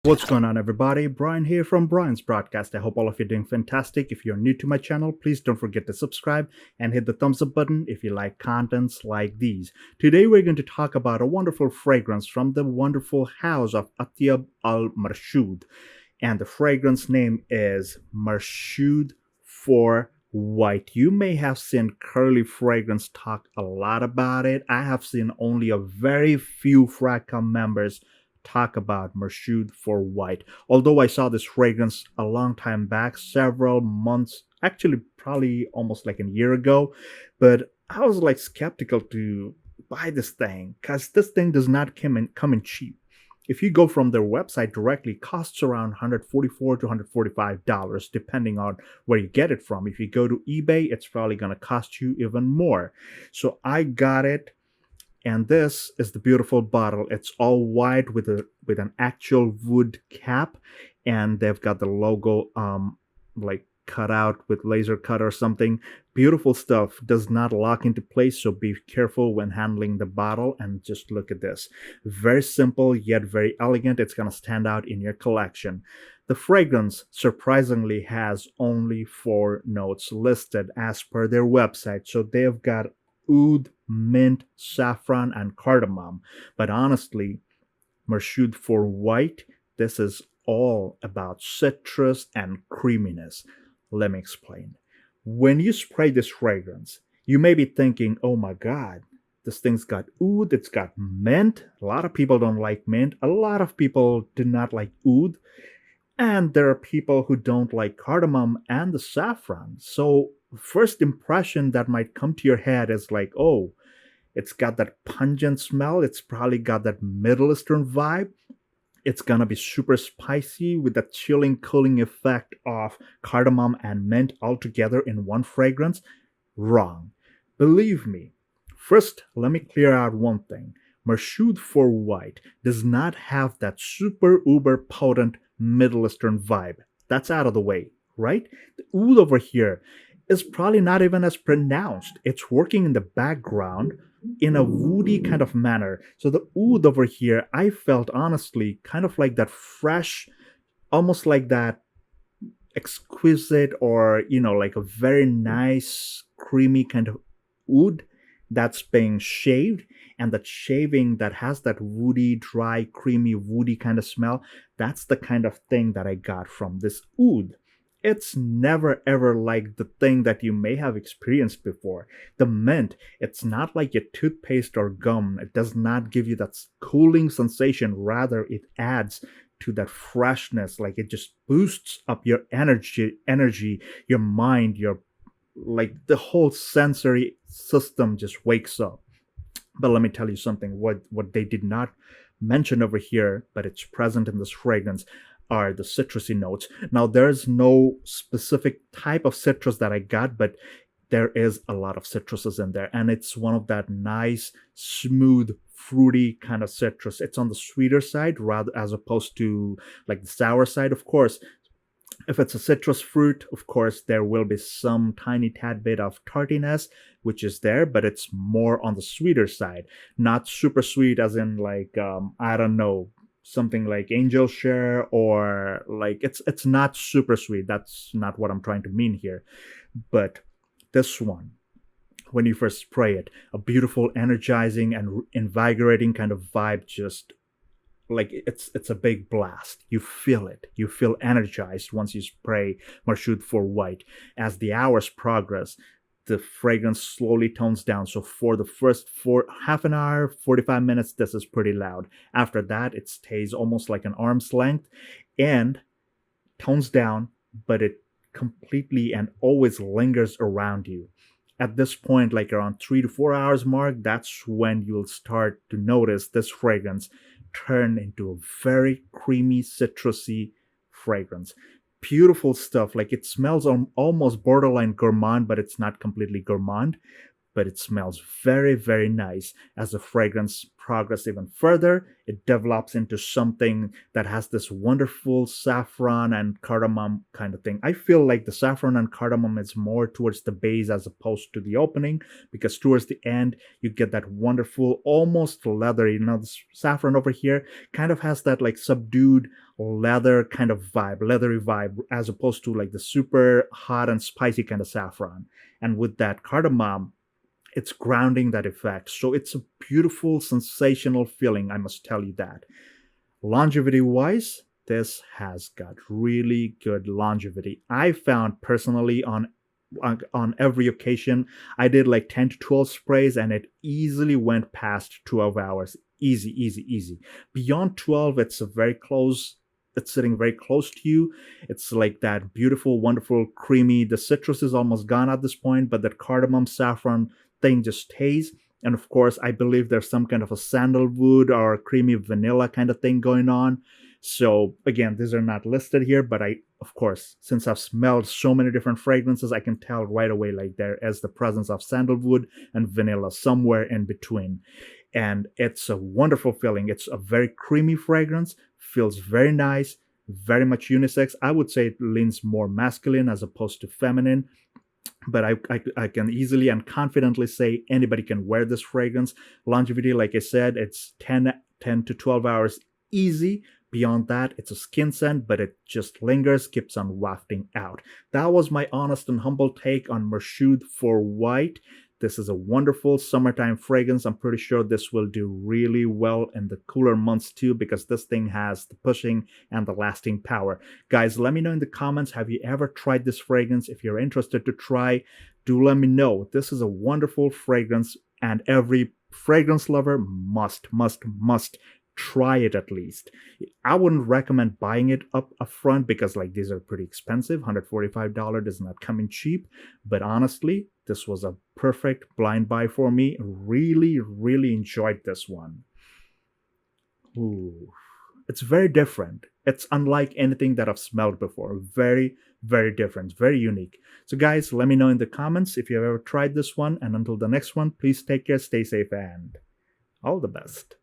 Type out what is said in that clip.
What's going on, everybody? Brian here from Brian's Broadcast. I hope all of you are doing fantastic. If you're new to my channel, please don't forget to subscribe and hit the thumbs up button if you like contents like these. Today, we're going to talk about a wonderful fragrance from the wonderful house of Atyab al Marshoud. And the fragrance name is Marshoud for White. You may have seen Curly Fragrance talk a lot about it. I have seen only a very few Fragcom members talk about Marshoud for White. Although I saw this fragrance a long time back, several months, actually probably almost like a year ago, but I was like skeptical to buy this thing because this thing does not come in cheap. If you go from their website directly, it costs around $144 to $145 depending on where you get it from. If you go to eBay, it's probably going to cost you even more. So I got it, and this is the beautiful bottle. It's all white with an actual wood cap, and they've got the logo like cut out with laser cut or something. Beautiful stuff. Does not lock into place, so be careful when handling the bottle. And just look at this. Very simple yet very elegant. It's gonna stand out in your collection. The fragrance surprisingly has only 4 notes listed as per their website. So they've got oud, mint, saffron, and cardamom. But honestly, Marshoud for White, this is all about citrus and creaminess. Let me explain. When you spray this fragrance, you may be thinking, oh my god, this thing's got oud, it's got mint. A lot of people don't like mint. A lot of people do not like oud. And there are people who don't like cardamom and the saffron. So first impression that might come to your head is like, oh, it's got that pungent smell. It's probably got that Middle Eastern vibe. It's gonna be super spicy with that chilling, cooling effect of cardamom and mint all together in one fragrance. Wrong. Believe me. First, let me clear out one thing. Marshoud for White does not have that super uber potent Middle Eastern vibe. That's out of the way, right? The oud over here is probably not even as pronounced. It's working in the background in a woody kind of manner. So the oud over here, I felt honestly kind of like that fresh, almost like that exquisite or, like a very nice, creamy kind of oud that's being shaved, and that shaving that has that woody, dry, creamy, woody kind of smell. That's the kind of thing that I got from this oud. It's never ever like the thing that you may have experienced before. The mint, it's not like your toothpaste or gum. It does not give you that cooling sensation. Rather, it adds to that freshness. Like it just boosts up your energy, your mind, your like the whole sensory system just wakes up. But let me tell you something. What they did not mention over here, but it's present in this fragrance, are the citrusy notes. Now, there's no specific type of citrus that I got, but there is a lot of citruses in there, and it's one of that nice, smooth, fruity kind of citrus. It's on the sweeter side rather as opposed to like the sour side, of course. If it's a citrus fruit, of course, there will be some tiny tad bit of tartiness, which is there, but it's more on the sweeter side. Not super sweet, as in like, I don't know, something like angel share, or like it's not super sweet. That's not what I'm trying to mean here. But this one, when you first spray it, a beautiful, energizing, and invigorating kind of vibe, just like it's a big blast. You feel it. You feel energized once you spray Marshoud for White. As the hours progress, the fragrance slowly tones down. So for the first half an hour, 45 minutes, this is pretty loud. After that, it stays almost like an arm's length and tones down, but it completely and always lingers around you. At this point, like around 3 to 4 hours mark, that's when you'll start to notice this fragrance turn into a very creamy, citrusy fragrance. Beautiful stuff. Like it smells almost borderline gourmand, but it's not completely gourmand. but it smells very, very nice. As the fragrance progresses even further, it develops into something that has this wonderful saffron and cardamom kind of thing. I feel like the saffron and cardamom is more towards the base as opposed to the opening, because towards the end you get that wonderful, almost leathery. The saffron over here kind of has that like subdued leather kind of vibe, leathery vibe, as opposed to like the super hot and spicy kind of saffron. And with that cardamom, it's grounding that effect. So it's a beautiful, sensational feeling, I must tell you that. Longevity wise, this has got really good longevity. I found personally on every occasion, I did like 10 to 12 sprays and it easily went past 12 hours. Easy, easy, easy. Beyond 12, it's sitting very close to you. It's like that beautiful, wonderful, creamy. The citrus is almost gone at this point, but that cardamom saffron thing just stays. And of course, I believe there's some kind of a sandalwood or creamy vanilla kind of thing going on. So again, these are not listed here, but of course, since I've smelled so many different fragrances, I can tell right away like there is the presence of sandalwood and vanilla somewhere in between. And it's a wonderful feeling. It's a very creamy fragrance, feels very nice, very much unisex. I would say it leans more masculine as opposed to feminine, but I can easily and confidently say anybody can wear this fragrance. Longevity, like I said, it's 10 to 12 hours easy. Beyond that, it's a skin scent, but it just lingers, keeps on wafting out. That was my honest and humble take on Marshoud for White. This is a wonderful summertime fragrance. I'm pretty sure this will do really well in the cooler months too, because this thing has the pushing and the lasting power. Guys, let me know in the comments, have you ever tried this fragrance? If you're interested to try, do let me know. This is a wonderful fragrance and every fragrance lover must try it at least. I wouldn't recommend buying it up front because like these are pretty expensive. $145 does not come in cheap, but honestly, this was a perfect blind buy for me. Really, really enjoyed this one. Ooh, it's very different. It's unlike anything that I've smelled before. Very, very different, very unique. So guys, let me know in the comments if you've ever tried this one, and until the next one, please take care, stay safe, and all the best.